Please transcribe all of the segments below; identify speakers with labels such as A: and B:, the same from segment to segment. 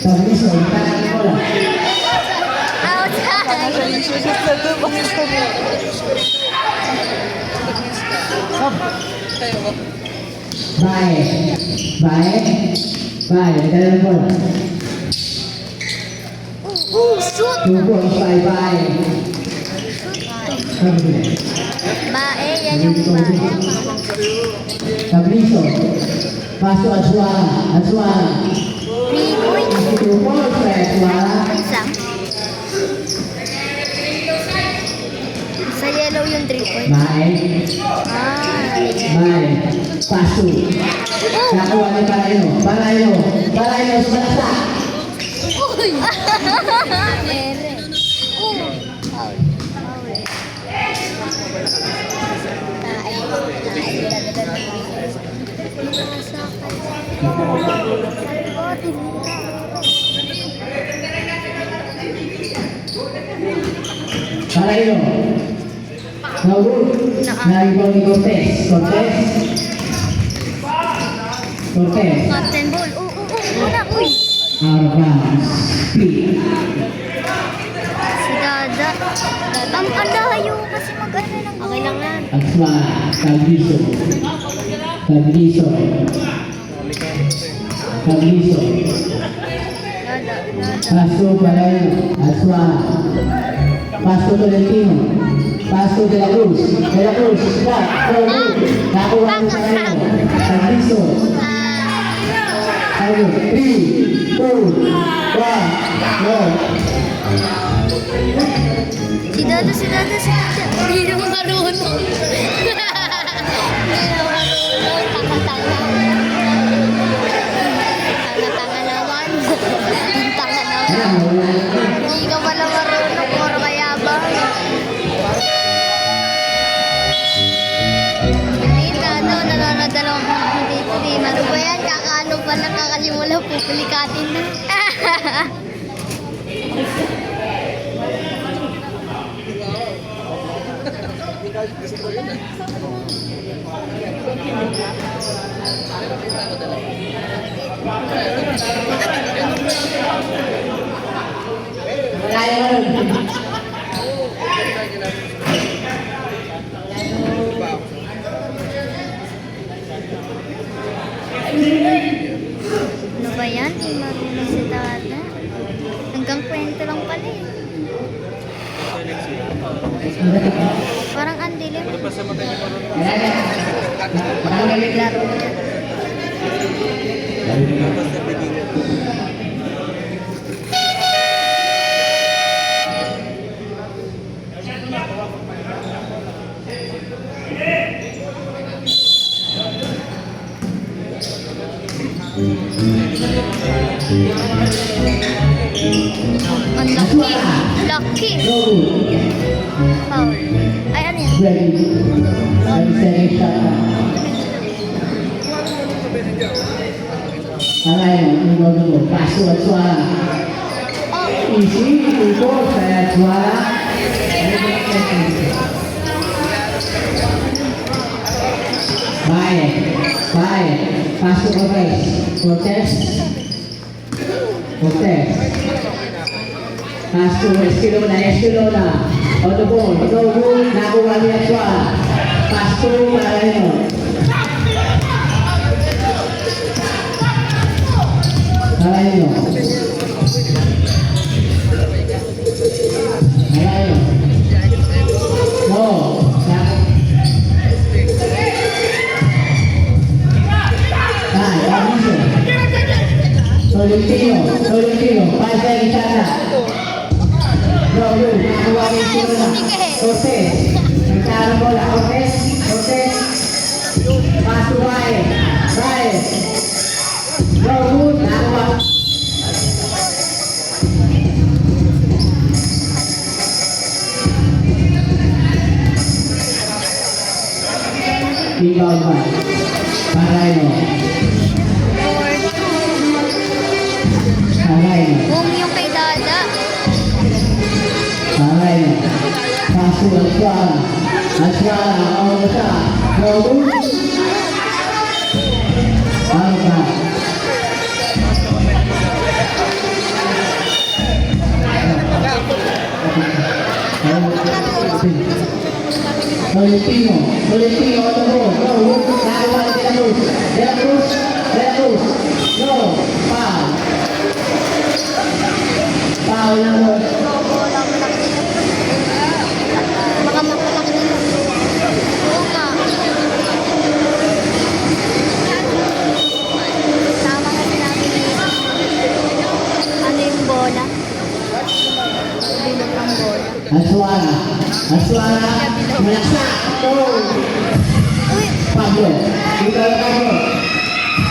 A: Tagliso, tagliso na bola. Bae. Tagliso na bola.
B: Shoot!
A: 2 points by Bae.
B: Bae, yan yung bae.
A: Tagliso. Paso Azuara.
B: 3 points.
A: 2 points by Azuara.
B: Isang. Sa yellow yung 3 points.
A: Bae. Bae. Paso. Nakuha ni Balayo. Sumalasa.
B: Uy! Ere. Foul.
A: Balayo. Naul. Naribaw ni Cortez.
B: Captain ball. Wala. Uy!
A: Out of bounds. Speed.
B: Si Dada. Ang alayo kasi mag-ano lang. Okay lang yan.
A: Azuara. Tagliso.
B: Dada.
A: Paso Balayo. Azuara. Paso Tolentino. Paso de la Cruz. Stop. Nakuha ni Balayo. Tagliso. 3, 2, 1, go.
B: Si Dada. Hindi naman marunong. Tanga naman. Tanga naman. Hindi ka pala marunong. Puro kayabang. Dito, nanonood dalawang dito. Ano ba yan? Kakaano pa lang kakalimula. Pupulikatin na. Ano ba yan? Hindi marunong si Dada. Hanggang kwento lang pala eh. Parang ang dilim. Laro niya. Ang lucky. Foul. Ay, ano yan?
A: Paso Azuara. Easy, 2 points by Azuara. Bae. Paso Cortez. Paso Esquilona. On the ball. No good. Nakuha ni Azuara. Paso Balayo. No. Tolentino. Pasa de Chana. No, nakuha ni Cortez. Nagkaroon bola. Cortez. Paso Bae. No good. Nakuha. Rebound by Balayo.
B: Boom yung kay Dada.
A: Paso Azuara. Ang mata. No good. Tolentino, on the ball. No, nakuha ni De La Cruz. No, foul. Foul na mo.
B: Wala malaki. Baka makalaki nila. Oo nga. Tama nga sinabi niya. Ano yung bola? Bilog ang bola.
A: Aswara, malaksa. No.
B: Uy!
A: Pablo,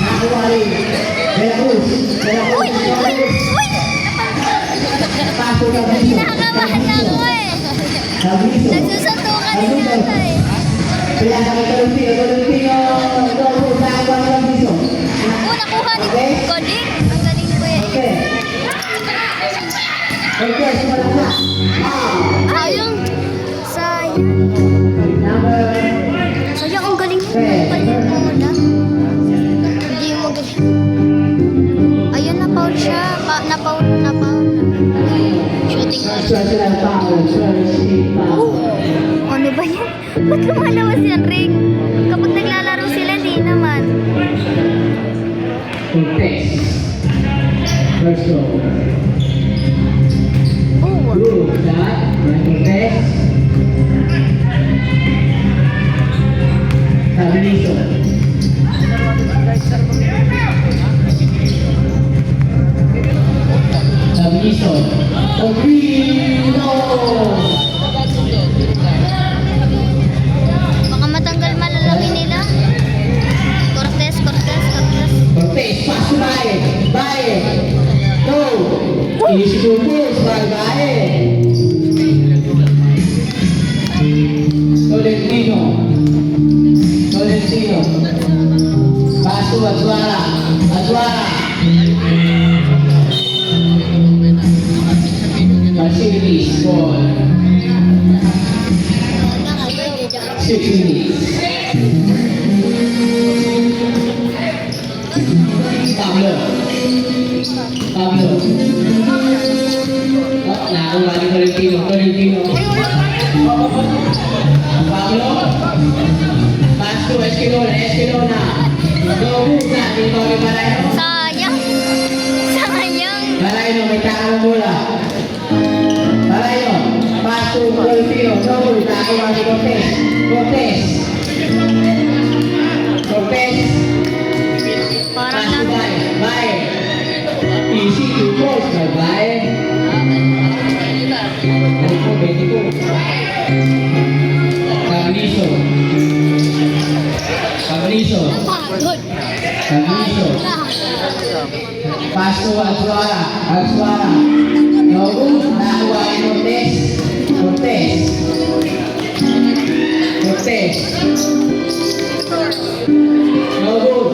A: nakuha rin. De La Cruz.
B: Uy!
A: Paso na Biso.
B: Kinakabahan na ako eh.
A: Biso.
B: Nagsusuntukan din yata eh.
A: Kaya sa Tolentino, nakuha ni Biso.
B: Oo, nakuha ni Kodik. Ang galing ko eh.
A: Okay, sumalaksa.
B: Ayun. Sayang.
A: Number
B: Sayang, ang galing mo. Pala yung bola. Hindi mo galing. Ayun, na-foul siya. Na-foul. Shooting ball.
A: Special foul,
B: Oh, ano ba yan? Ba't lumalabas yan, Rick? Kapag naglalaro sila, di naman.
A: Cortez. First goal.
B: Oh,
A: Good shot. Cortez. Stabilizo. Stabilizo. Obrino.
B: baka matanggal malalaki nila. Cortez.
A: Cortez, pass to Bae. Go. Easy to push by Bae. Tolentino. Pass to Azuara. Facilities for 6 minutes. Pablo. Oh, nakuha ni Tolentino. Pablo. Pass to Esquilona. Go, dito ni Barayno.
B: Sayang.
A: Barayno, may takang bola. Barayno, pass to Tolentino. Go, nakuha ni Cortez.
B: Parang
A: Pass to
B: na.
A: Bae. Easy to post by Bae. Ano po, 22. Stabilizo.
B: Pagod.
A: Pass to Azuara. No good. Nakuha ni Cortez. No good.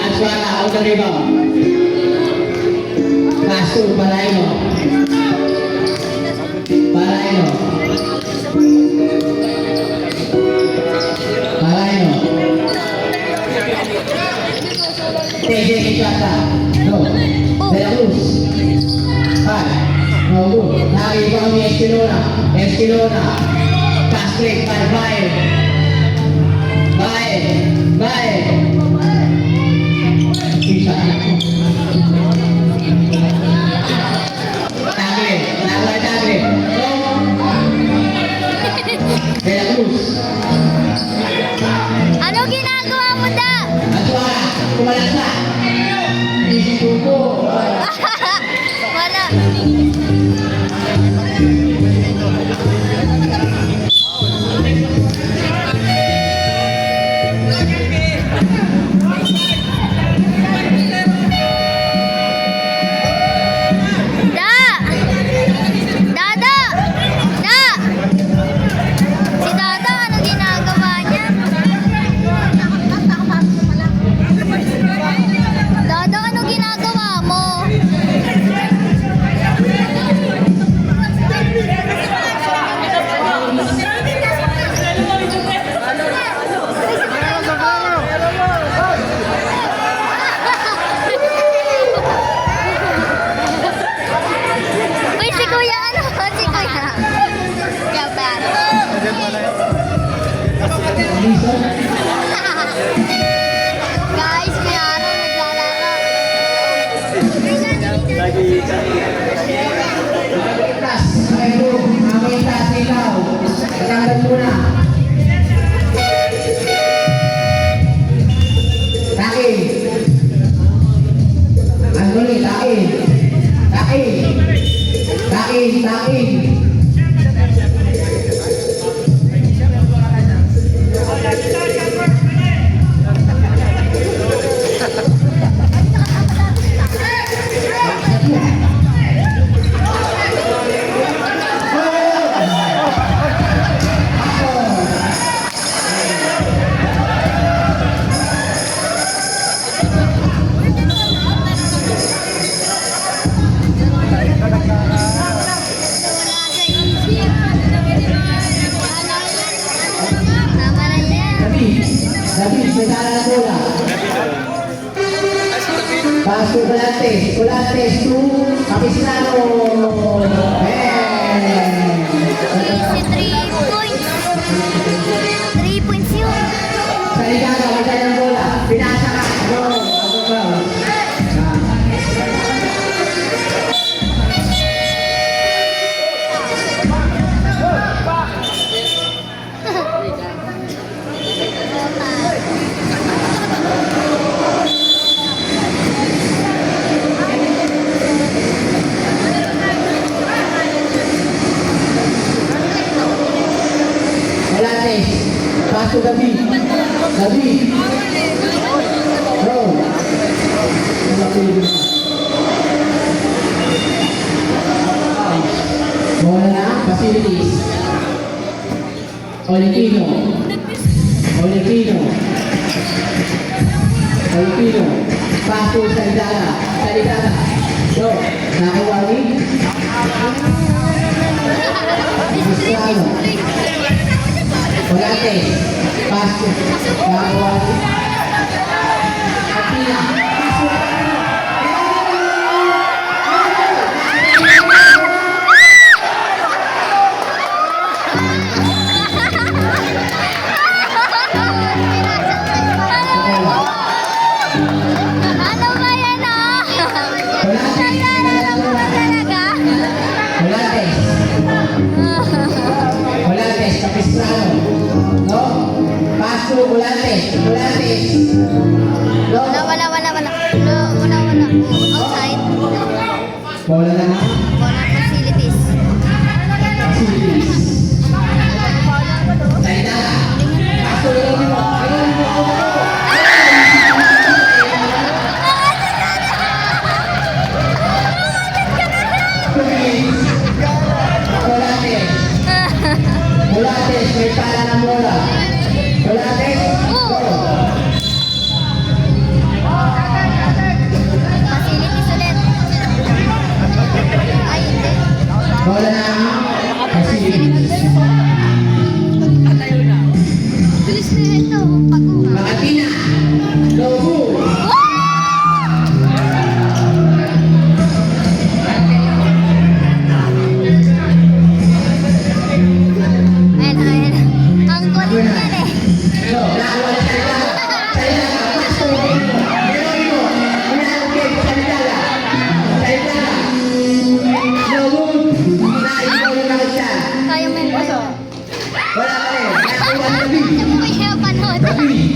A: Azuara out the rebound. Pass to Barayno. TJ Quijata. No. De La Cruz. No good. Nakuha ni Esquilona. Pass break by Bae. Quijata. Tagle. No. De La Cruz.
B: Ano ginagawa mo da?
A: Azuara. Kumalaksa. Easy to go.
B: Wala.
A: Itas, kayo, mamay itas, ikaw. Patanggal muna. Takin. Anthony, takin. Takin. Takin, takin.
B: Tama na yan.
A: David, may tala na bola. Paso Colantes, Colantes to Capistrano.
B: Easy 3 points. 3 points yun.
A: Sa ligada, may tala ng bola. Pinasa ka. Go. Colantes, paso David. David. Go. Bola na, facilities. Olipino. Olipino. Olipino. Paso sa ligada. Sa ligada. Go. Nakawali. Cristiano. Colantes. Paso. Nakawali. Atina. Paso.
B: Ano ba yan ah? Nagdarala mo ba talaga?
A: Colantes. Colantes, Capistrano. No? Paso, Colantes. Colantes. No?
B: Wala. Outside.
A: Bola na.
B: Bola facilities.
A: Facilities. Salida. Paso, Colantes. Colantes, may tala ng bola. Colantes. Go.
B: Facilities ulit. Ay, hindi.
A: Bola na. Facilities.
B: Bilis na ito. Pag-uha.
A: Makatina. No goal.
B: Ayan. Ang kulit yan eh.
A: No, nakuha na salida. Salida ka. Paso. Meron mo. Unahin sa salida. Salida. No goal. Naibaw yung nakita.
B: Kaya mo yun.
A: Wala ka rin. Nakuha na David.
B: Ito mo yung panood.
A: David.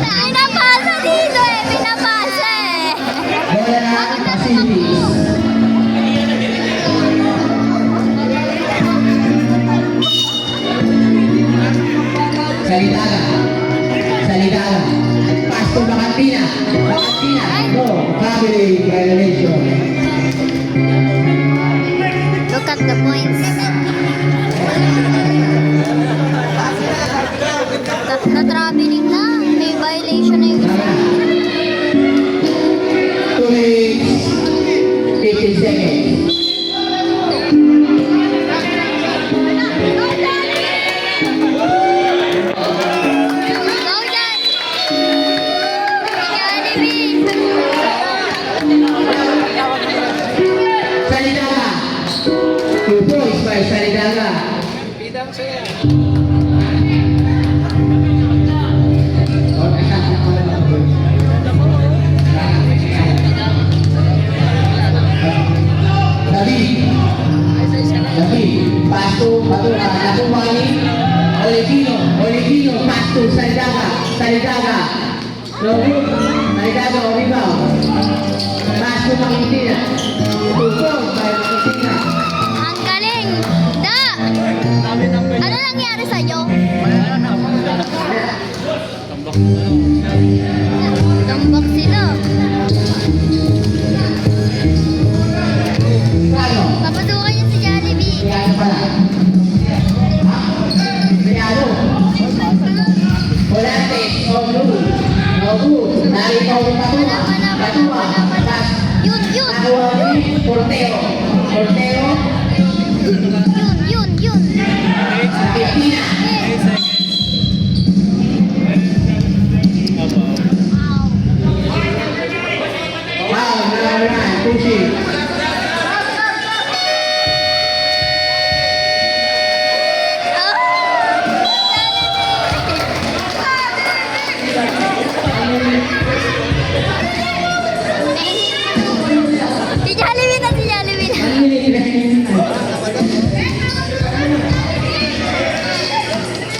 B: Ay, napasa dito eh. Pinapasa eh.
A: Bola na. Facilities. Salidada. Salidada. Pasto Bacantina. Bacantina. Go. Family violation.
B: Look at the points. Na-traveling na. May violation na yung isa.
A: 2 minutes. 15 seconds.
B: Go dyan! Jollibee!
A: Salidada. 2 points by Salidada. Oh, Salidaga. No good. Salidaga, o rebound. Pass to Makitina. Tutong by Makitina.
B: Ang galing! Da! Ano nangyari sa'yo? Tambak sila.
A: Kano?
B: Papasukan niyo si Jollibee.
A: Kano pala? Kano? Volante, no good. No good. Nalikaw yung Patua. Patua. Pass.
B: Yun!
A: Nakuha ni Portero. Portero.
B: Yun!
A: Argentina. Wow, nalaman. Pushing.
B: Si Jollibee na, si Jollibee na.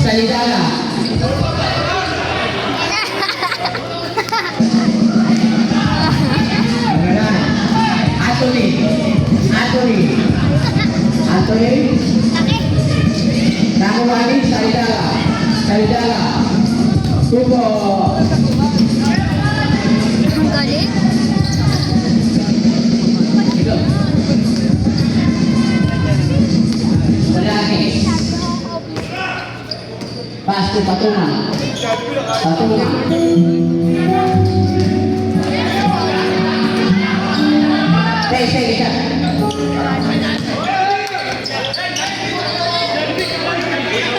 A: Salidaga. Anthony. Nakuha ni Salidaga. Tubo.
B: Ang galing.
A: Ito. Lalaki. Pass to Patuma. Stay, siya.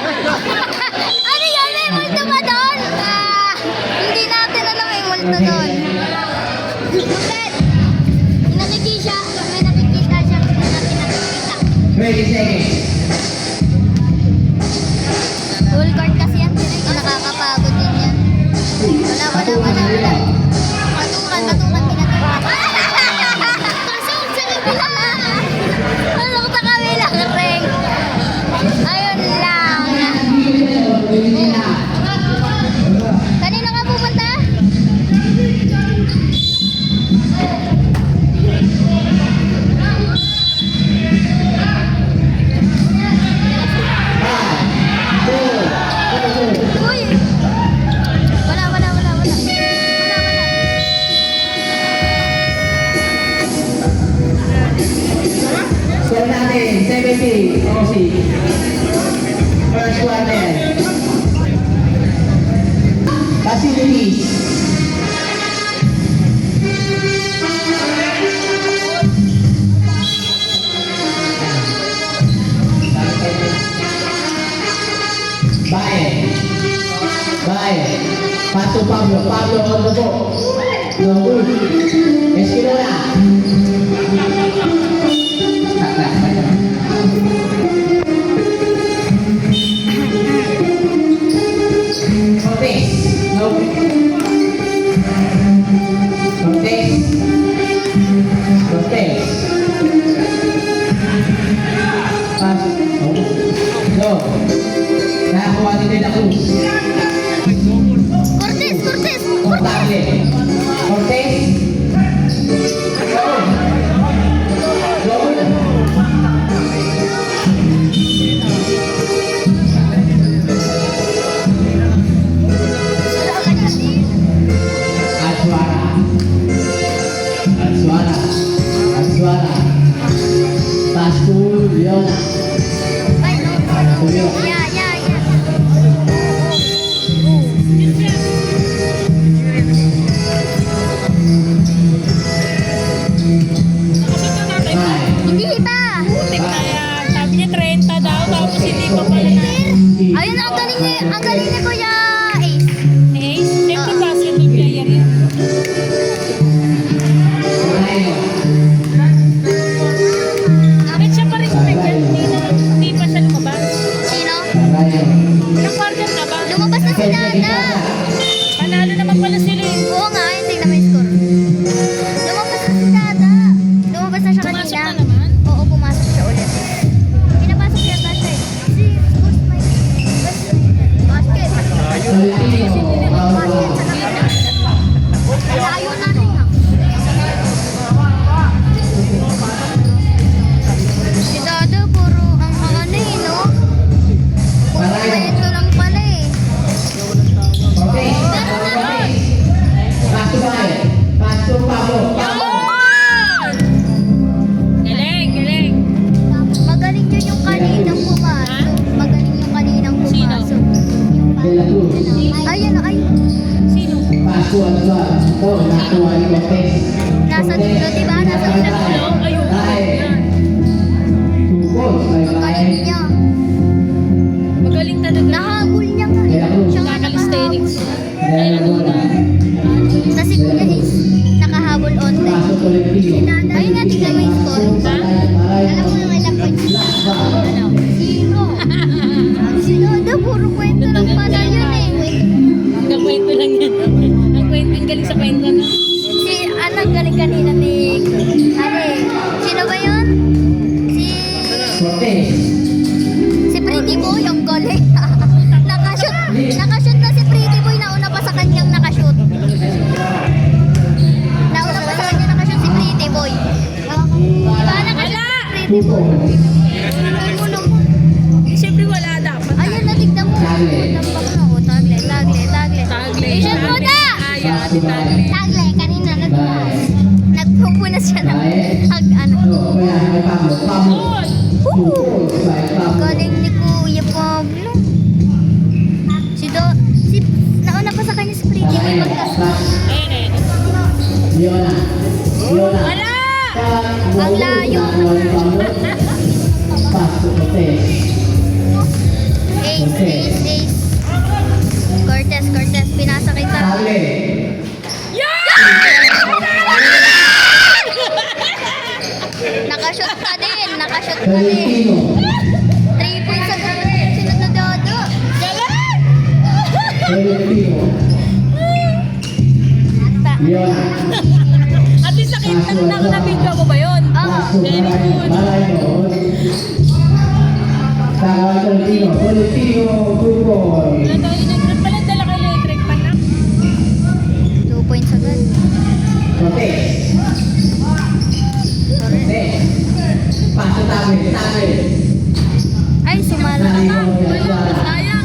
B: Ano yan? May multo ba doon? Hindi natin alam may multo doon. Bakit? Nakikita siya. May nakikita siya. May nakikita.
A: 20 seconds.
B: Full court kasi yan. Nakakapagod din yan. Wala. Patukan. Pasok sa kabila. Pasok sa kabila. Ring. Ayun lang. Kanina ka pupunta? Uy! Wala.
A: Score natin, 70. First quarter. Facilities. Bye. Pass to Pablo. Pablo on the ball. No good. Esquinola. Cortés. No. Cortés. Pass. No. Nakakuha ni De La Cruz.
B: Cortés!
A: Cortable. Cortés. Gol. Azuara. Pascu Leona.
B: Hindi pa!
C: Sabi niya 30 daw, tapos hindi pa pala na.
B: Ayun, ang galing ni Kuya Ace.
C: Eh, siyempre basketball player yan. Bakit siya pa rin kumigyan? Hindi pa siya lumabas.
B: Sino?
C: Ilang quarter na ba?
B: Lumabas na si Dada.
C: Panalo naman pala sila eh.
B: Oo nga, yun, tingnan mo yung score. Lumabas na si Dada. Lumabas na siya
C: Pumasok
B: kanina.
C: na naman.
B: Oo, pumasok siya ulit. Pinapasok yata siya eh. Si Ghost Mike. Basket.
A: Ayun.
B: Ayun, ay.
C: Sino?
A: Paso at sa ito, nakuha ni Cortez.
B: Nasa dulo, diba? Nasa dulo.
C: Ayun.
A: Tupos,
B: Ang galing niya.
C: Magaling talaga.
B: Nahabol niya nga. Siya nga
C: Calisthenics.
B: Tapos si Kuya is nakahabol online.
A: Paso kolektibo.
B: Ayun nga, tignan mo yung score. Alam mo yung ilang points?
C: Ano?
B: Zero. Sinoda, puro kwento lang pala yun eh.
C: Ang kwento lang yan. Ang kwento, ang galing sa kwento na.
B: Si, ang galing kanina ni, sino ba yun? Si,
A: Cortez.
B: si Pretty Boy, ang galing. Nakashoot na si Pretty Boy, nauna pa sa kanyang nakashoot. Nauna pa sa kanyang nakashoot si Pretty Boy. Diba nakashoot si Pretty Boy?
C: Siyempre wala dapat.
B: Ayun, natignan mo. Tampak na ako, tagle.
C: Tagle.
B: I-shoot mo na!
C: Ayan, tagle.
B: Tagle, kanina nagpupunas siya ng ano.
A: May Pablo. Pablo. Tupos, may Pablo.
B: Galing ni Kuya Pablo. Nauna pa sa kanya si Pretty Boy magkasama.
C: Ayan eh.
A: Leona.
C: Wala!
B: Ang layo.
A: Paso Cortez.
B: Ace. Cortez, pinasa kita.
A: Tagle.
B: Nakashoot ka din.
A: Valentino.
B: 3 points agad. Sino na dodo? Galing!
A: Valentino. Leona.
C: At least nakita na video mo ba yun?
B: Oo.
C: Very good.
A: Tawag Valentino. Valentino. Tupoy.
C: Pala dala ka electric pa na.
B: 2 points agad.
A: Cortez. Paso tagle.
B: Ay, sumala ka.
C: Sayang.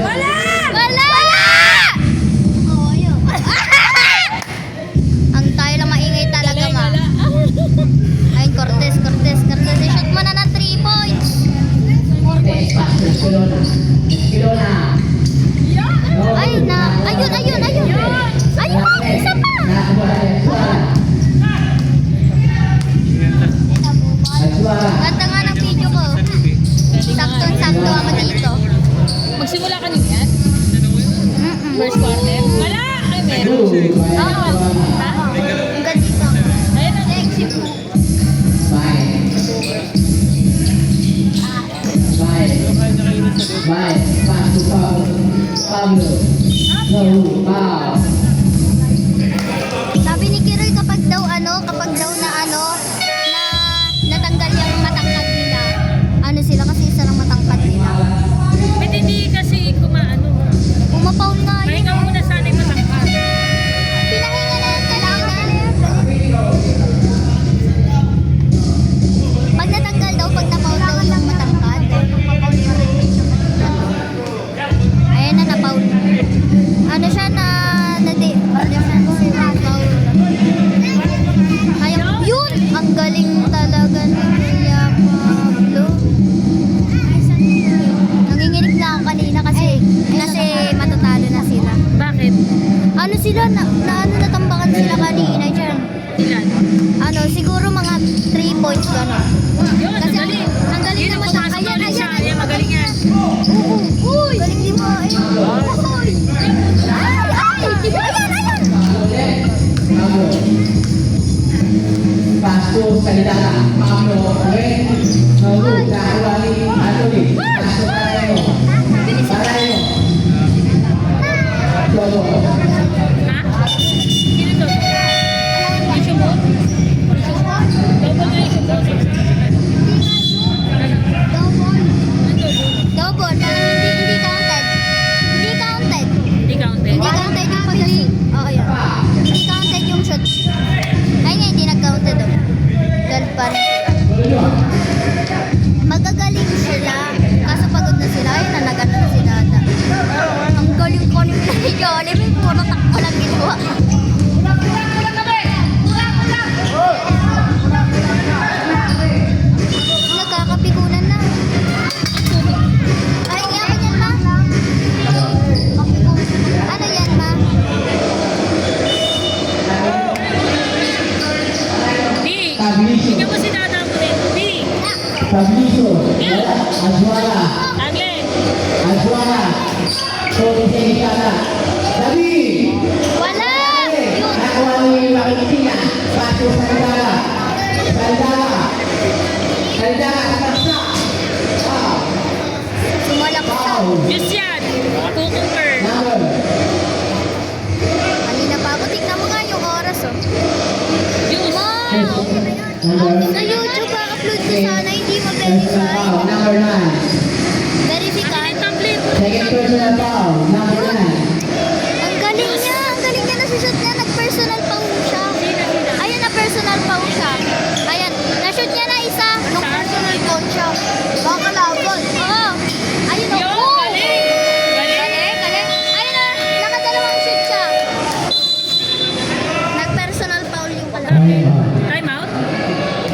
B: Wala. Ang tayo lang maingay talaga, ma. Ay, Cortez. I-shoot mo na ng 3 points.
A: Cortez. Paso. Leona.
B: Ayun, isa pa. Ganda nga ng video ko. Sakto ako dito.
C: Magsimula ka niyo yan? First quarter? Wala! Ay, meron.
B: Oo. Ang ganda dito.
C: Ayun na.
B: Sexy po. Sabi ni Kiroy kapag daw na natanggal yung matangkad nila. Ano sila kasi isa lang matangkad nila.
C: Ba't hindi kasi kumaano?
B: Umapaw nga yun.
C: Pahinga mo muna sana yung matangkad.
B: Pinahinga na yung kailangan. Pag natanggal daw, pag napaw daw yung matangkad. Ayan na, napaw. Ano siya na yun! Ang galing talaga ni Kuya Pablo. Nanginginig na ako kanina kasi matatalo na sila.
C: Bakit?
B: Ano sila, natambakan sila kanina dyan.
C: Ilan?
B: Siguro mga 3 points gano'n.
C: Yun,
B: Kasi
C: ang galing.
B: ang galing
C: Yun ang
B: naman siya.
C: pumasok ulit siya. Ayan, magaling yan.
B: Oo, uy! Galing di ba? Uy! Ayan!
A: Paso salita Pablo Ren Nahuali Anthony Paso Parayo Jogo
C: Ha? Sino to? Issue mo? Double na issue mo.
B: Double, parang hindi counted. Hindi counted.
C: Hindi counted.
B: Hindi counted yung pag-shoot. Oo, yun. Hindi counted yung shoot. Ay nga, hindi nag-counted. Dahil pa rin sila. Magagaling
A: Pagniso. Wala. Aswara.
C: Tagle.
A: Aswara. Sorry sa Ikana. David.
B: Wala! Yun.
A: Nakuha mo yung makikitina. Paso Saldara. Saldara. Saldara. Saksak. Wow.
B: Sumalak sa.
A: Wow.
C: Diyos yan. Cucumber.
A: Number.
B: Kanina pa ako. Tignan mo nga yung oras, oh.
C: Juice.
B: Wow!
A: Number.
B: Sa YouTube, upload ko sana. Hindi
A: Personal
B: ma-verify.
A: foul. Number 9.
B: Verifikan.
C: Tablet.
A: Second personal foul. Number 9.
B: Ang galing niya. Ang galing niya. Nasushoot niya. Nag-personal foul siya. Ayan na, personal foul siya. Ayan. Nashoot niya na isa. Nung personal foul siya. Makakalaban. Oo. Ayun o.
C: Yo,
B: Oh.
C: galing.
B: Galing, galing. Ayun na. Nakadalawang shoot siya. Nag-personal foul yung kalaban.
C: Time out.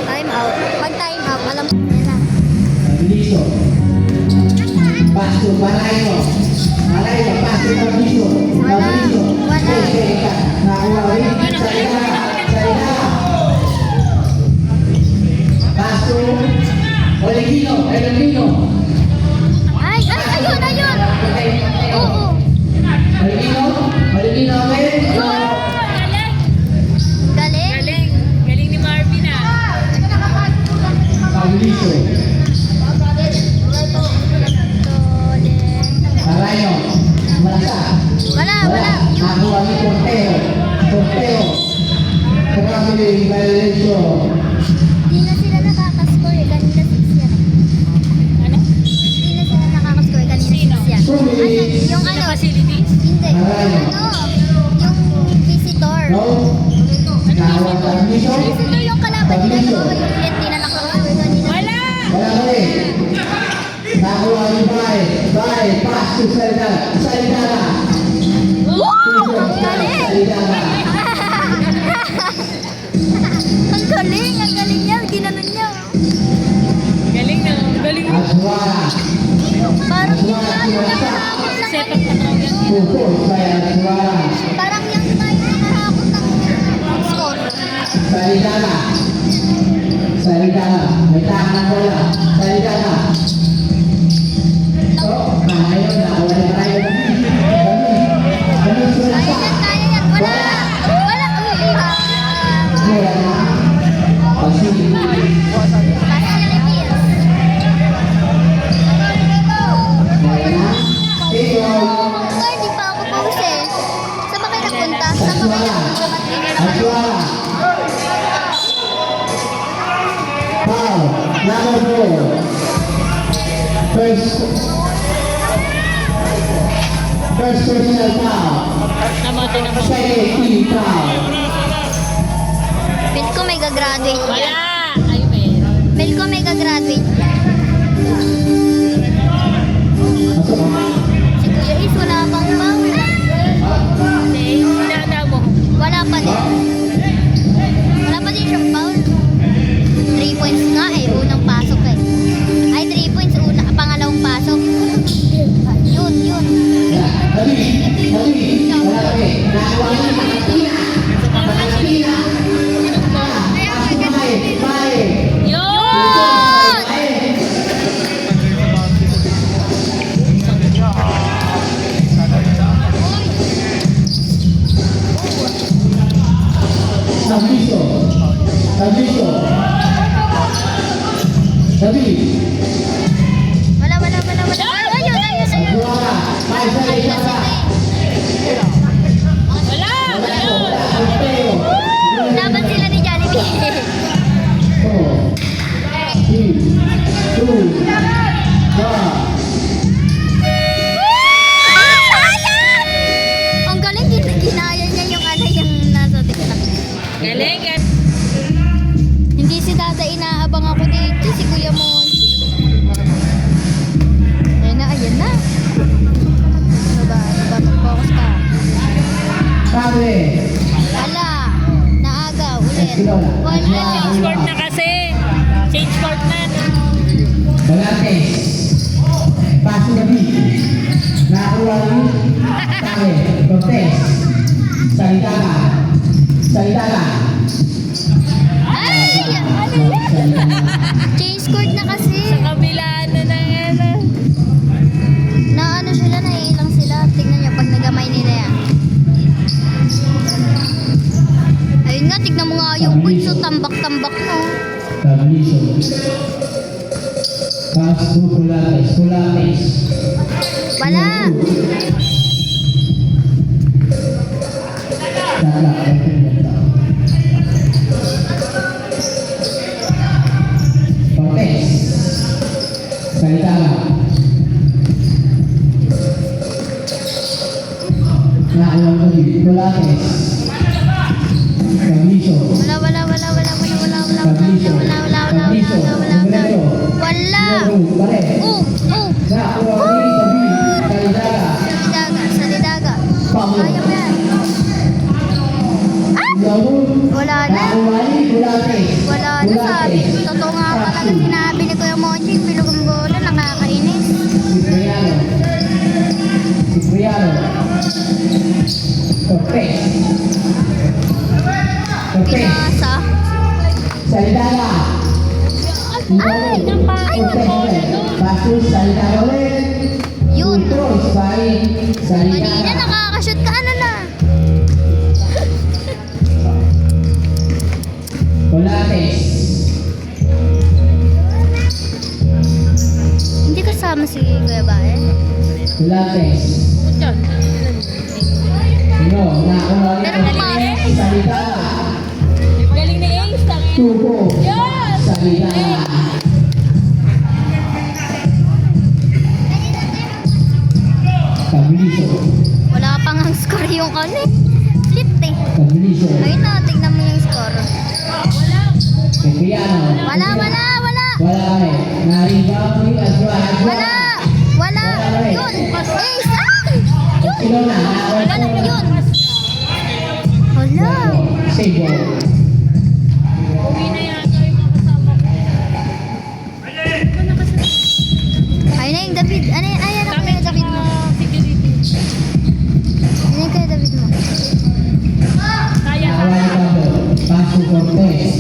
B: Time out. Pag time out, alam mo na.
A: Pagniso. Paso Barayo. Barayo. Paso Pagniso.
B: Wala.
A: Pagniso.
B: Wala.
A: Nakuha rin. Saldara. Saldara. Paso. Olegino. Olegino.
B: Ay, ayun, ayun. Oo.
A: Olegino. Olegino. Okay.
C: Galing.
B: Galing.
C: Galing. Galing ni Marvin ah.
A: Pagniso. Barayo. Malasa.
B: Wala, wala.
A: Nakuha ni Porteo. Porteo. Traveling violation.
B: Hindi na sila nakakascore. Kanina 6 yan.
C: Ano?
B: Hindi na sila nakakascore. Kanina 6 yan. Yung ano?
C: Facilities?
B: Hindi. Yung visitor.
A: No? Nakuha Pagniso.
B: Visitor yung kalaban nila. Yung hindi na nakakascore kanina.
C: Wala.
A: Wala ka rin. Nakuha ni Bay. Bay. Pass to Saldara. Saldara.
B: Wow! Ang galing!
A: Saldara.
B: Ang galing! Ang galing niya. Ginanon niya.
C: Galing na. Galing.
A: Aswara.
B: Parang yung ano nakahakot lang.
C: Sepak tatraw yan.
A: Pupos by Aswara.
B: Parang yung tayo nakahakot ng score.
A: Saldara. Saldara. May tahan ng bola. Saldara. Oh, ayun. Nakuha ni Bay. Ganun sila
B: Kaya
A: sa.
B: yan, kaya yan. Wala! Wala! Uy!
A: Wala na. Facility.
B: Facilities.
A: Wala na. Table.
B: Sir, di pa ako pause eh. Saan ba kayo nagpunta? Saan ba kayo nagpunta?
A: Aswara. Foul. Number 4. First personal foul.
C: Namatay na.
A: Second team foul.
B: Feel ko may gagraduate
C: Wala.
B: yan.
C: Ay, meron.
B: Feel ko may gagraduate yan.
A: Masok.
B: Si Kuya Is, wala pang foul.
C: Kasi sinada mo.
B: Wala pa din. Wala pa din siyang foul. 3 points nga eh, unang pasok eh. Ay, 3 points, pangalawang pasok. Yun, yun.
A: Dali. Dali. Wala kami. Nakuha ni Pakatina. Pakatina. Pasok na kayo. Bye.
C: Yun!
A: Bye. Sabiso. Sabiso. Sabi.
B: Wala. Ayun, ayun.
A: Aswara. Bye sa Aswara.
C: Wala!
A: Wala
C: Ayun!
A: ko. Wala. Porteo.
B: Laban sila ni Jollibee.
A: 4, 3, 2, 1.
B: Ang galing, ginaya niya yung ano yung nasa TikTok.
C: Galing yan.
B: Hindi si Dada inaabang ako dito, si Kuya Monchi. Ayan na. Diba, mag-focus ka.
A: Pable.
B: Wala. Naaga, ulit. Wala.
C: Change court na kasi. Change court na.
A: Balates. Paso gabi. Nakakuha rin. Pable. Cortez. Salita ka. Salita ka.
B: Ay! Change court na kasi.
C: Sa kabila na ano.
B: Na ano sila, naiilang sila. Tignan nyo pag nagamay nila yan. Ayun nga, tignan mo nga yung points. So, tambak-tambak no.
A: Tablisyo. Pass to Culates. Culates.
B: Wala.
A: Tala. Cortez. Salitala. Nakalang ko din. Culates. Tablisyo.
B: Wala.
A: Tablisyo.
B: Wala. Salidaga. Kaya mo yan. Wala na. Wala na sabi. Totoo nga talaga sinabi ni Kuya Mochi. Pilugong bola, nakakainis. Pinasa.
A: Salitala.
B: Ay,
A: Basus, Salitala ulit.
B: Yun.
A: Cross by
B: Kanina
A: Salitala.
B: nakakashoot ka. Ano na?
A: Culates.
B: Hindi kasama si Kuya Bae.
A: Culates.
C: Yan.
A: Sino? Nakuha
B: Pero
A: niya.
B: kumare.
A: Salitala.
C: Galing ni Ace. Tangin.
A: Tubo.
C: Yan.
A: Salitala. Tablisyo.
B: Wala pa nga score yung ano eh. Flip eh.
A: Tablisyo.
B: Ayun na, tignan mo yung score.
A: Kepiano.
B: Wala.
A: Wala kami. Na-rebound ni Azra.
B: Wala. Yun. Ace. Ay! Yun.
A: Sino na?
B: Wala na yun. Wala.
A: Save ball.
C: Uwi na yata yung mga kasama ko.
B: Ayun na yung David. Ayan na Kuya David mo.
C: Security.
B: Ayan yung Kuya David mo.
C: Kaya
A: Nakuha ni Pablo. Paso Cortez.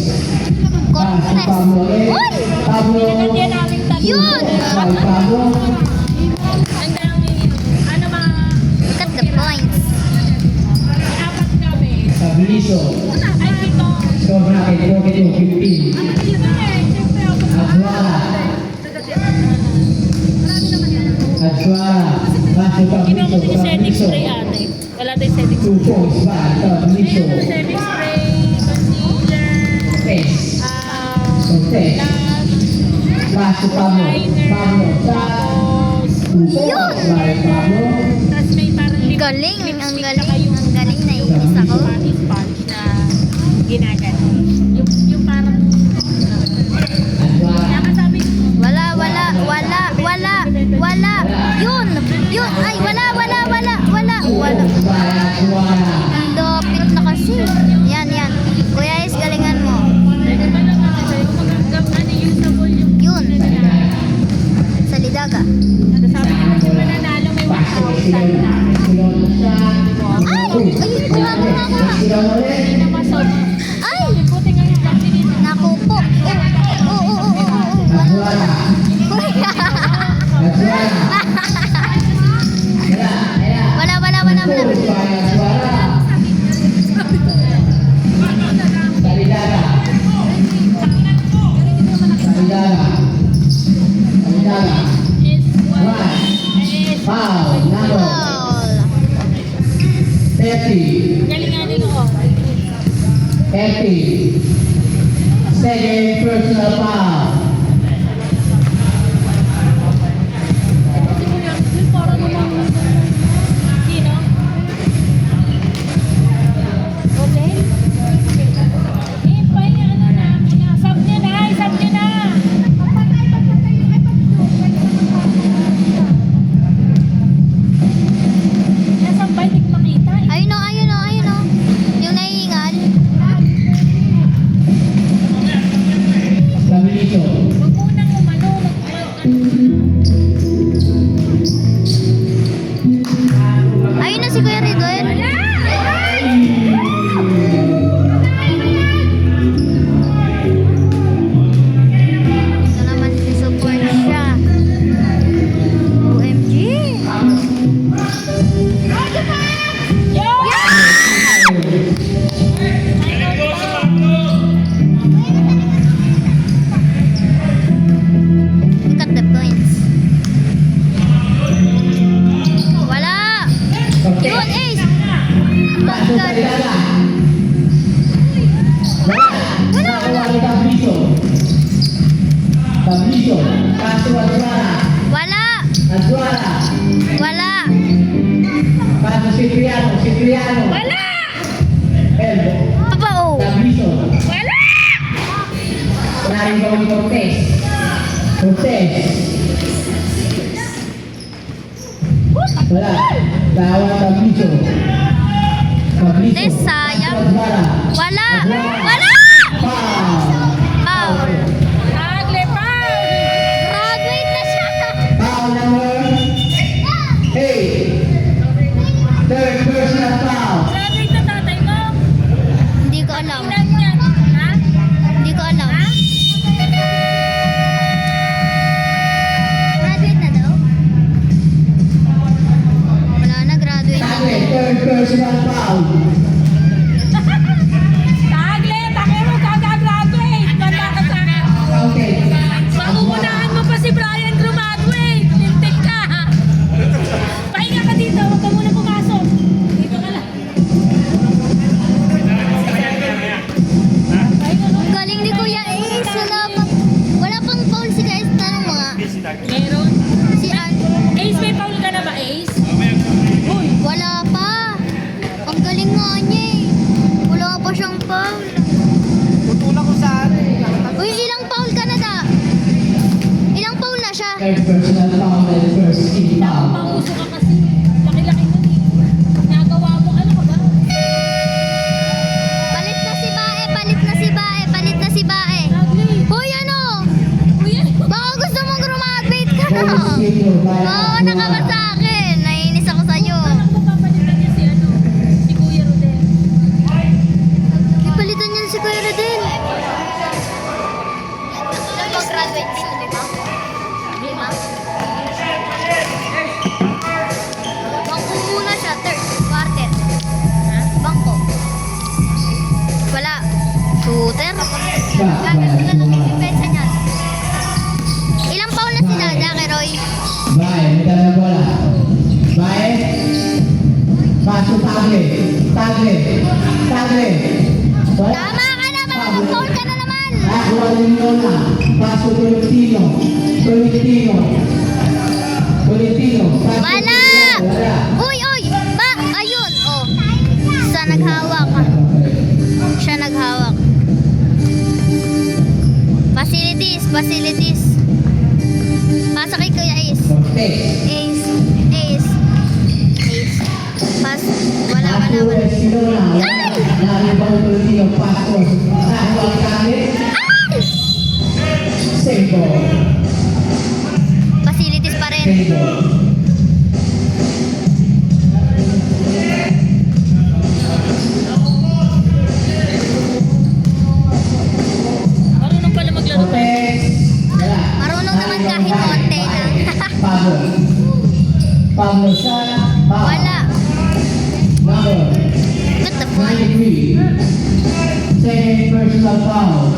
A: Paso
B: Cortez.
A: Pablo ulit.
B: Uy!
A: Pablo.
C: Nandiyan namin tatlo.
B: Yun!
A: By Pablo.
C: Ang daming, ano mga,
B: Look at the points.
C: apat kami.
A: Tablisyo.
C: Ay, ito.
A: Score bracket 42-15.
C: Dito eh, siyempre ako.
A: Azwara. Paso
C: Kinuha ko
A: Tablisyo.
C: din yung setting
A: Tablisyo.
C: spray ate. Wala tayong setting
A: 2 points by Tablisyo.
C: spray. Setting spray, concealer,
A: Cortez. Cortez.
C: lash,
A: Paso Pablo. Pablo.
C: tapos,
A: 2 points by Pablo.
C: tapos may parang lip
B: Galing.
C: lipstick
B: Ang
C: saka
B: galing.
C: yung
B: Ang galing. Naiinis ako.
C: Spanish sponge na ginagano. Yung parang,
A: Azwara.
C: kaya kasabi ko,
B: Wala. Yun. Ay, wala.
A: By Azwara.
B: Ang dapit na kasi. Yan. Kuya Is, galingan mo.
C: ano usable yung
B: Yun. Salidaga.
C: sabi ko kasi mananalo may 1,000 na.
B: Ay! Ay! Kuha.
C: Hindi na masok.
B: Ay!
C: Buti nga yung vaccine nito.
B: Naku po. Oo.
A: Azwara. Azwara.
B: Wala.
A: Salitala.
C: Is
A: Right. Foul. Number
B: Foul.
A: 30.
C: galinganin ako.
A: 30. Second personal foul.
C: Yung parang namang sino? Okay? Pa niya ano na. Sub niya na. Nasa bay, di ko makita.
B: Ayun o. Yung naiingal.
A: Tablisyo.
C: Huwag munang umano.
B: Ayun na si Kuya Rigoy.
A: Sailala. Wala. Nakuha ni Tabliso. Tabliso. Paso Adwara.
B: Wala.
A: Adwara.
B: Wala.
A: Paso Cipriano. Cipriano.
C: Wala!
A: Elbo.
B: Papao.
A: Tabliso.
C: Wala!
A: Narito ni Cortez. Cortez. Wala. Tawa Tabliso. Tabliso.
B: Cortez, sayang.
A: Adwara.
B: Wala. Wala!
A: Foul.
B: Foul.
C: Tagle pa!
B: Graduate na siya.
A: Foul number 8. Third personal foul.
C: Graduate na tatay mo?
B: Hindi ko alam.
C: Ilan yan? Ha?
B: Hindi ko alam. Graduate na daw? Wala na, graduate na.
A: Tagle, third personal foul.
C: Tagle! Tagle mo kagagraduate! Ganda ka sa akin!
A: Okay.
C: Mauunahan mo pa si Brian graduate! Lintik ka! Pahinga ka dito! Huwag ka muna pumasok! Dito ka lang! Pahinga ka!
B: Ang galing ni Kuya Ace. Wala pang foul si guys. Tanong mo nga.
C: Meron?
B: Si Ann.
C: Ace, may foul ka na ba, Ace?
B: Wala pa. Ang galing nga niya eh. Wala pa siyang foul.
D: Tutulak ko saan?
B: Uy, ilang foul ka na da? Ilang foul na siya?
A: Third personal foul and first team foul.
C: Pauso ka kasi. Laki-laki nun eh. Nagawa mo, ano ka ba?
B: Palit na si Bae. Palit na si Bae. Palit na si Bae.
C: Tagle!
B: Hoy, ano?
C: Uy, ano?
B: Baka gusto mong graduate ka na.
A: Bonus kill by
B: Oo, nakaba sa akin. Naiinis ako sa'yo.
C: Anak mo papalitan niya si ano? Si Kuya Rodel.
B: Ipalitan niyan si Kuya Rodel. Nag-graduate siya, di ba? Di ba? Bangko muna siya, third, quarter. Bangko. Wala. Shooter. Gagawin na lang yung depensa niyan. Ilang foul na sila, Jackie Roy?
A: Bye, medal na bola. Bye. Paso Tagle. Tagle. Tagle. Wala.
B: Tama ka na, mag-foul ka na naman.
A: Nakuha ni Leona. Paso Tolentino. Tolentino. Tolentino. Paso
B: Wala!
A: Tolentino. Wala.
B: Uy, uy! Ba? Ayun, oh. Sa naghawak. Siya naghawak. Facilities, facilities. Pasa kay Kuya Ace.
A: Cortez.
B: Ace, Ace, Ace. Pas, wala.
A: Nakuha si Leona.
B: Ay!
A: Nakuha ni Tolentino. Paso. Nakuha ni Tagle.
B: Ay!
A: Save ball.
B: Facilities pa rin.
A: Save ball.
C: Marunong pala maglaro pa.
A: Cortez. Wala.
B: Marunong naman kahit konti lang.
A: Pablo. Pablo Sala. Foul.
B: Wala.
A: Number
B: What the fuck?
A: 93. Second personal foul.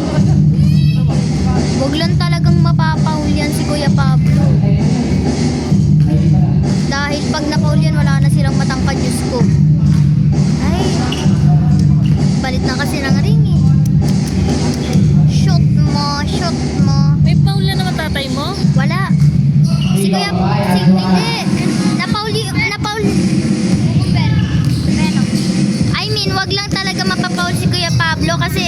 B: Huwag lang talagang mapapaul yan si Kuya Pablo.
A: Ayun pala.
B: Dahil pag napaul yan, wala na silang matangkad, Diyos ko. Ay, balit na kasi ng ring eh. Shoot mo, shoot mo.
C: May foul na naman tatay mo?
B: Wala. Si Kuya, hindi. Napaul. I mean, wag lang talaga mapapaul si Kuya Pablo kasi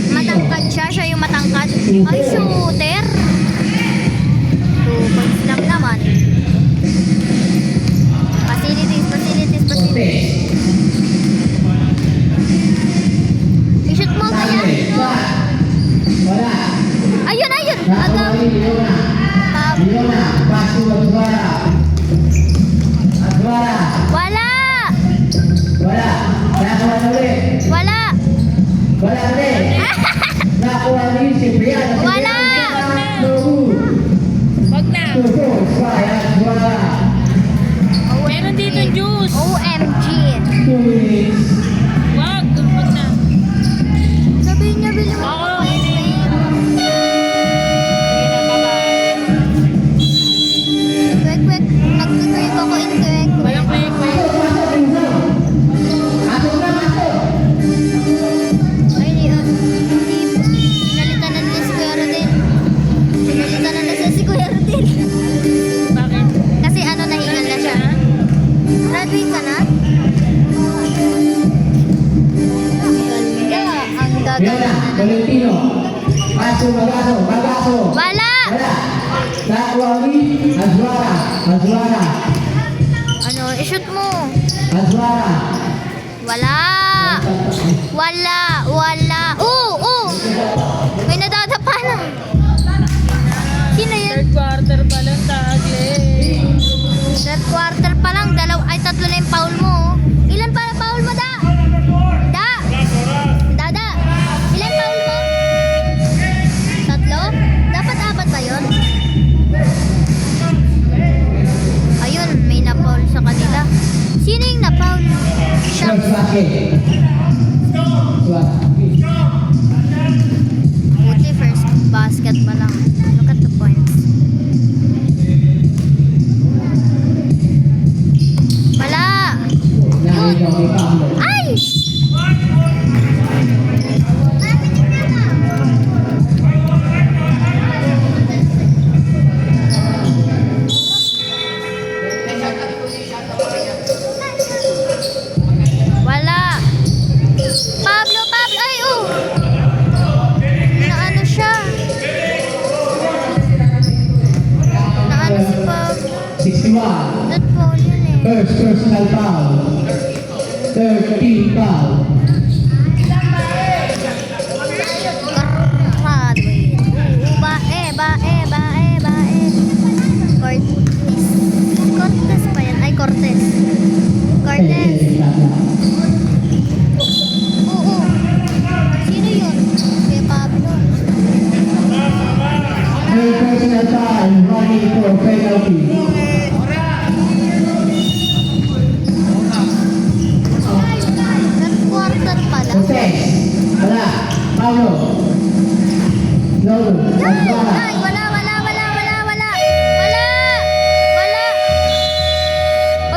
B: matangkad siya yung matangkad. Ay, shooter. 2 points lang naman. Facilities.
A: Cortez.
B: I-shoot mo, kaya.
A: Tagle. Shot. Wala.
B: Ayun.
A: Nakuha
B: Agam.
A: ni Leona. Leona. Paso Adwara. Adwara.
B: Wala.
A: Wala. Nakuha na ulit.
B: Wala.
A: Wala ulit. Nakuha ni Cipriano.
B: Wala.
A: No good.
C: Wag na.
A: 2 points by
B: Oh, i-shoot mo.
A: Azwara.
B: Wala. Wala. May nadadapa na. Sino yun?
C: Third quarter pa lang, Tagley.
B: Third quarter pa lang, tatlo na yung foul mo. Ilan pa foul mo, Da? Dada. Ilan foul mo? Tatlo? Dapat apat ba yun? Ayun, may na-foul sa kanila. Sino yung na-foul? Siya.
A: First basket. Azwara.
B: Buti first basket pa lang. Look at the points. Wala.
A: Nakita ko kay Pablo.
B: Ay! Wala. Pablo. Ay, oh. Naano siya? Naano si Pablo?
A: 61.
B: That foul yun eh.
A: First personal foul. Third team foul.
B: Cortez pa yan. Ay, Cortez. Cortez. Oo. Sino yun? Kay Pablo.
A: Third personal foul. Running for penalty.
B: Third quarter pala.
A: Cortez. Wala. Pablo. Lolo. Azwara.
B: Ay, wala.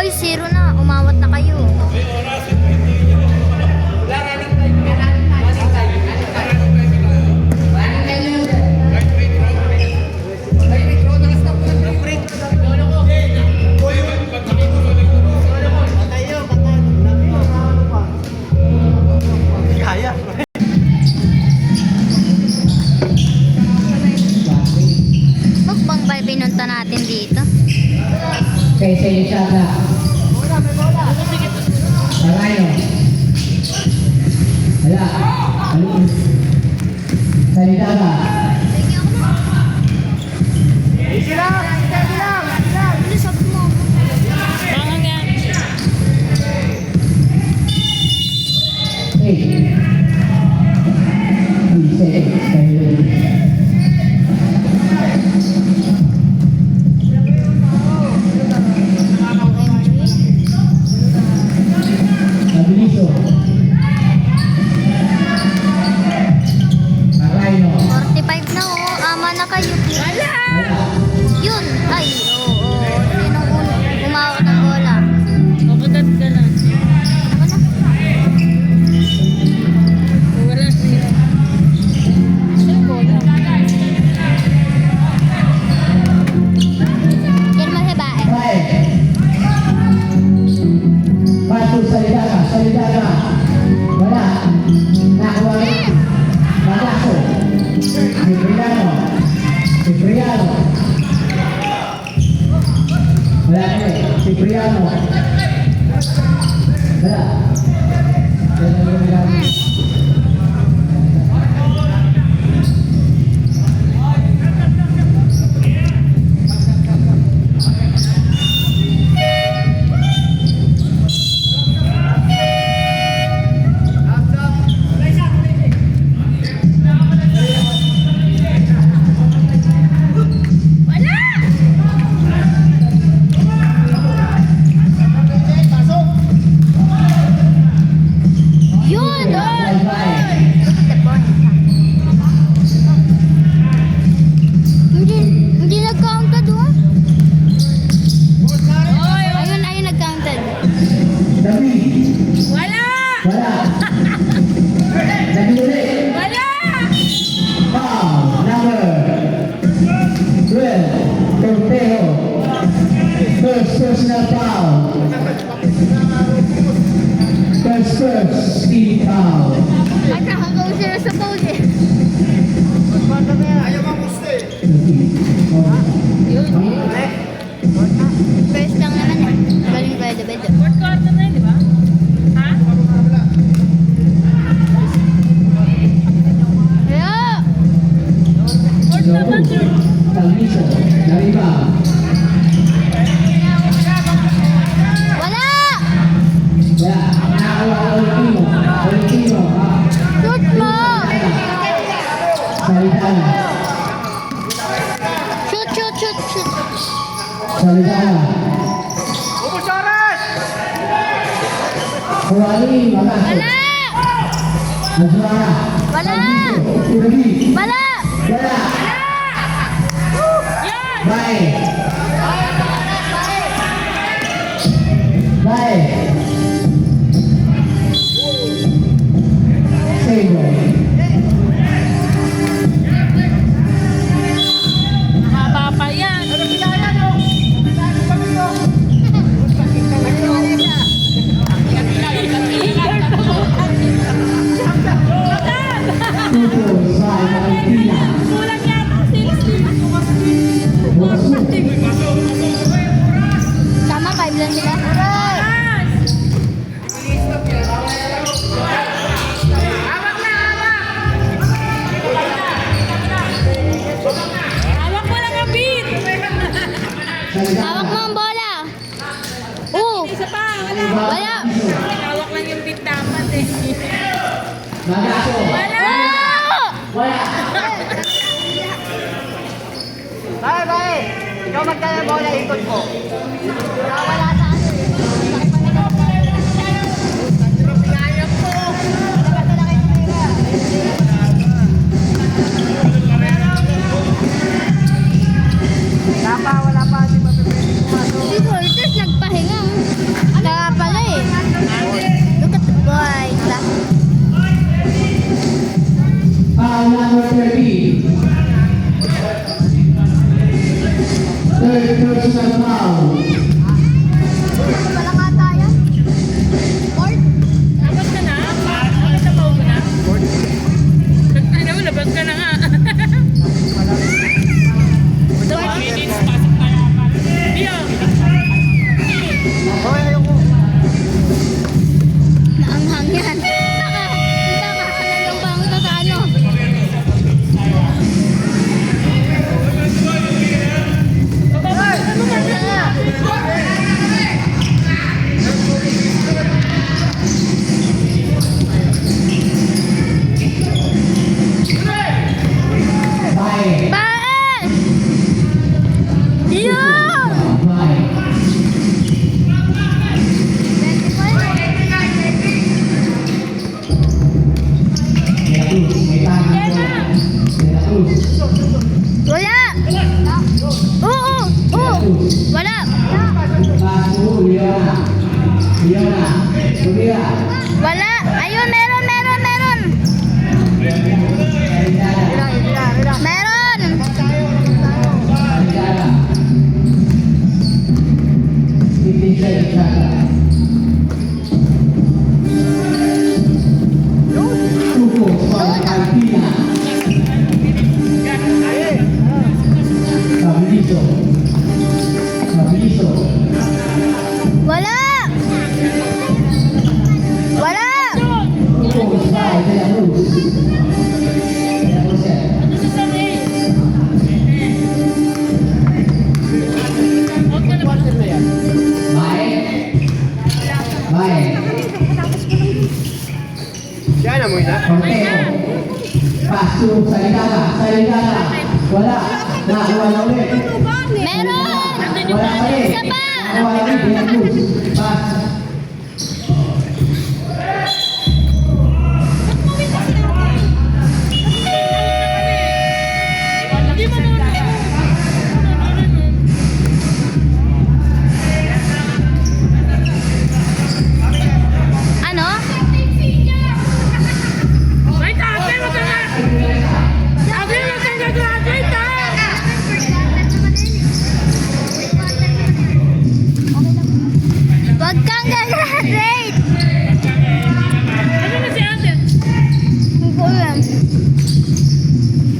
B: Oy, 0 na. Umawat na kayo.
D: Kaya.
B: Mukbang ba pinunta natin dito?
A: Kay Selisada. Malayo. Wala. Salidada.
B: Bilis mo.
C: Mga nga.
A: Hey. Mabiliso. Malayo.
B: 45 na oh. Ama na kayo.
C: Wala!
B: Yun. Ay, oo. Sinong umawat ng bola?
C: Kapatat ka na.
B: Ako na.
C: Wala siya. Siya bola.
B: Yan mo sa bae.
A: Five. Paso Salidada. Wala. Nakuha. Malaso. Cipriano. Wala na eh. Cipriano. Wala.
B: Yun! Oh!
A: Salidana.
B: Shoot, shoot, shoot, shoot.
A: Salidana.
D: Ubus oras!
A: Huwali, Magasol.
B: Wala!
A: Azuara.
B: Wala!
A: Urabi.
B: Wala!
A: Wala. Bye. Bye. Sego.
C: Mababa pa yan.
A: Tutos by Valentina.
C: Kulang yata. 60.
B: Tama, 5 lang sila.
C: Hawak mo lang ang beat.
B: Hawak mo ang bola.
C: Isa pa. Wala.
B: Wala.
C: Hawak lang yung beat dapat eh.
A: Magasol.
C: Wala.
A: Wala.
D: Bye, bye! Ikaw magkaya bola, ikot mo.
B: Wala sa ano eh.
C: Kaya po.
D: Wala pa, di mapipili pumasok.
B: Si Fortress nagpahinga. Kaya pala eh. Look at the boys.
A: Foul number 30. Third personal foul.
B: Wala nga tayo. Fort?
C: Labas ka na? Labas na pa na? Ano mo, labas ka na nga. Minutes, pasok tayo. Dio.
D: Okay, ayoko.
B: Naanghang yan. Nakakalang bang ito sa ano?
A: Bye.
B: Baan! Yun!
A: Bye. May tangan bola. Santa Cruz.
B: Wala! Oo! Oo! Wala!
A: Pasu, Leona. Leona. Sumira.
B: Wala! Ayun, meron, meron, meron!
A: Salidana.
B: Meron!
A: Salidana. 15 seconds sana. Tutos by Valentina. Fabrizio. Fabrizio.
B: Wala! Wala!
A: Tutos by De La Cruz. De La Cruz.
C: Ano sa sabi? Huwag ka na ba?
A: Bye. Bye.
D: Yan, amoy na.
A: Corteo. Pasu, Salidana. Salidana. Wala. Nakuha na ulit.
B: Meron!
A: Wala pa rin.
B: Isa pa!
A: Nakuha na ulit. De La Cruz. Pass.
C: Hindi mo na.
B: Ano?
C: Wait, ate, wag ka na. Ate, wag ka nag-graduate, ha?
B: Huwag kang gagraduate!
C: Ano na si ate?
B: Hindi ko alam.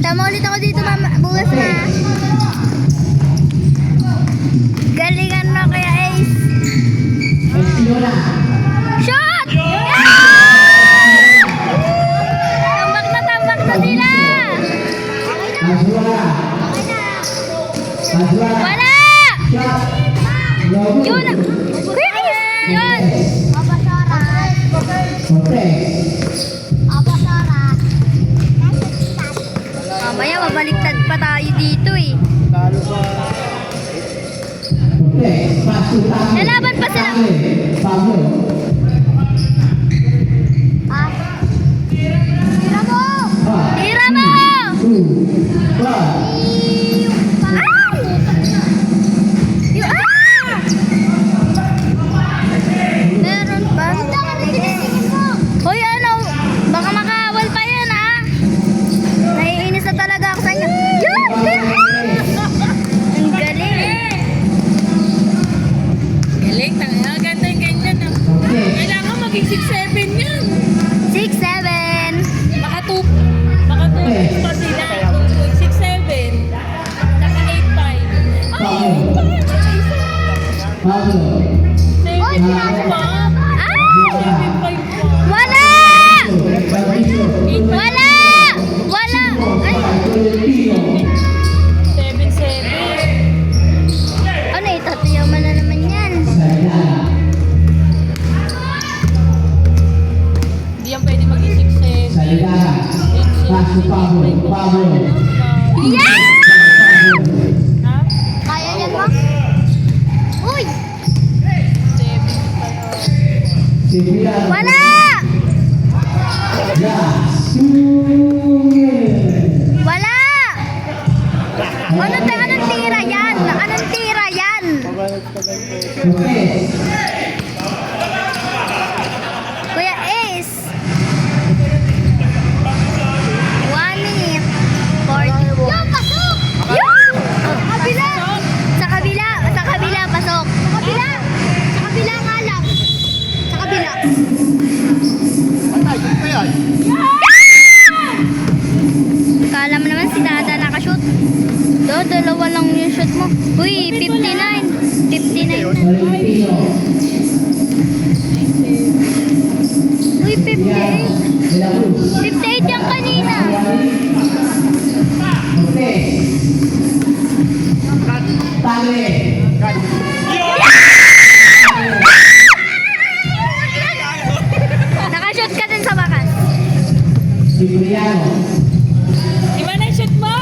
B: Tama ulit ako dito bukas na. Galingan mo kaya Ace.
A: Leona.
B: Shot! Tambak na sila!
A: Azuara. Azuara.
B: Wala!
A: Shot. No good.
B: Yun! Kuya Ace! Yun!
A: Cortez.
B: Mamaya tayo dito eh.
D: Talo ba?
A: Okay, pass to Pablo.
B: Lalaban pa sila.
A: Pablo.
B: Ah. Tira mo!
A: Ah.
B: Tira mo!
A: 2, 1.
B: Ay! Meron pa? Hoy, ano? Baka makawal pa yan, ha? Naiinis na talaga ako sa inyo. Yun! Ang galing.
C: Galing, tanga. Ganda yung ganyan. Ah. Kailangan maging 6'7 yan.
B: 6'7".
C: Makatup pa sila. Kung 6'7", saka 8'5". Ay,
A: Pablo.
B: Hoy, pinasok
C: pa.
B: Ay!
C: 7'5 pa.
B: Wala! Wala! Wala! Ay!
C: 7'7".
B: Ano, itatayaman na naman yan.
C: Hindi yan pwede maging 6'7".
A: Pass to Pablo. Pablo.
B: Yeah!
C: Ha?
B: Kaya yan mo? Uy!
C: 7'5".
A: Cipriano.
B: Wala!
A: Yes.
B: Wala! Anong tira yan? Anong tira yan?
A: Okay.
B: Kuya Ace. 1 minute. 40. Yung pasok! Yung! Sa kabila! Sa kabila! Sa kabila, pasok! Sa kabila! Sa kabila nga lang. Sa kabila. Kala mo naman si Dada nakashoot. Dalawa lang yung shoot mo. Uy, 59. 59 na.
A: Valentino.
B: Uy, 58.
A: De la Cruz.
B: 58 yung kanina.
A: Okay. Padre.
B: Nakashoot ka din sa bakas.
A: Cipriano.
C: Iba na yung shoot mo.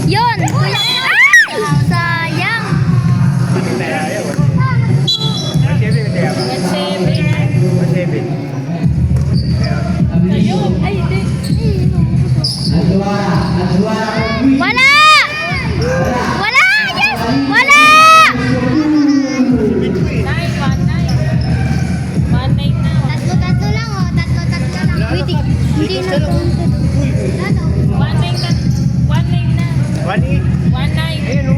B: Yun! Kuya! Ay! Sayang!
C: 7'7". Ayun. Ay, hindi.
A: Adwara. Adwara.
B: Wala! Wala! Yes! Wala!
C: 9, 1'9". 1'9 na.
B: Tatlo lang oh. Tatlo lang. Wait, hindi na to.
C: 1'9 na. 1'9 na.
D: 1-8.
C: 1'9".
D: Ayun o.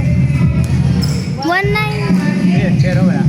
B: 1-9.
D: Ayun, pero wala.